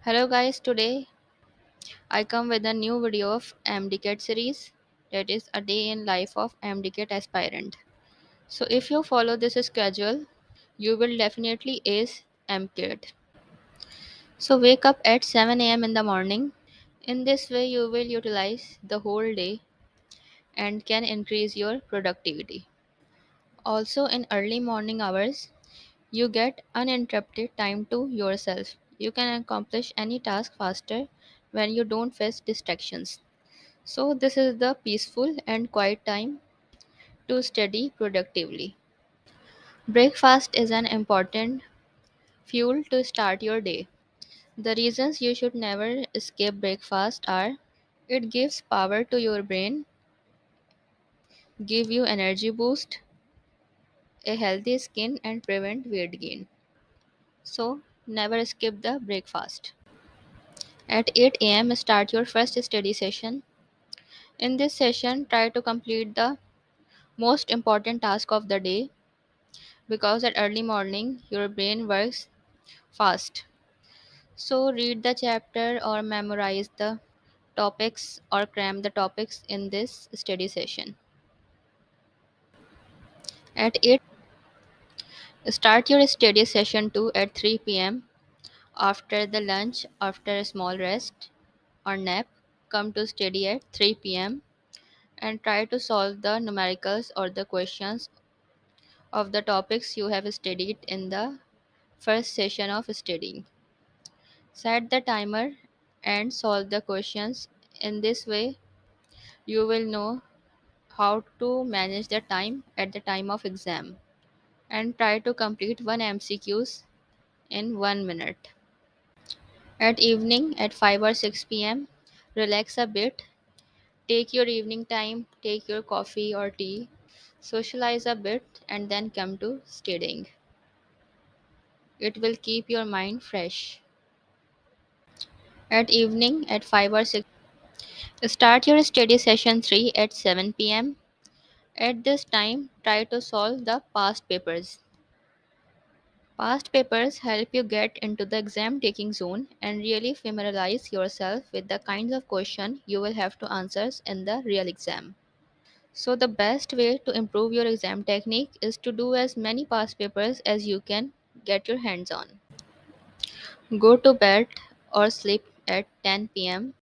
Hello guys, today I come with a new video of Mcat series, that is a day in life of Mcat aspirant. So if you follow this schedule, you will definitely ace Mcat. So wake up at 7 a.m. in the morning. In this way you will utilize the whole day and can increase your productivity. Also in early morning hours, you get uninterrupted time to yourself. You can accomplish any task faster when you don't face distractions. So, this is the peaceful and quiet time to study productively. Breakfast is an important fuel to start your day. The reasons you should never skip breakfast are: it gives power to your brain, give you energy boost, a healthy skin and prevent weight gain. So, never skip the breakfast. At 8 a.m. start your first study session. In this session, try to complete the most important task of the day because at early morning your brain works fast. So read the chapter or memorize the topics or cram the topics in this study session. At 8, start your study session 2 at 3 p.m. After the lunch, after a small rest or nap, come to study at 3 p.m. and try to solve the numericals or the questions of the topics you have studied in the first session of studying. Set the timer and solve the questions. In this way, you will know how to manage the time at the time of exam and try to complete one MCQs in 1 minute. At evening at 5 or 6 p.m., relax a bit, take your evening time, take your coffee or tea, socialize a bit, and then come to studying. It will keep your mind fresh. At evening at 5 or 6, start your study session 3 at 7 p.m. At this time, try to solve the past papers. Past papers help you get into the exam taking zone and really familiarize yourself with the kinds of question you will have to answer in the real exam. So the best way to improve your exam technique is to do as many past papers as you can get your hands on. Go to bed or sleep at 10 p.m.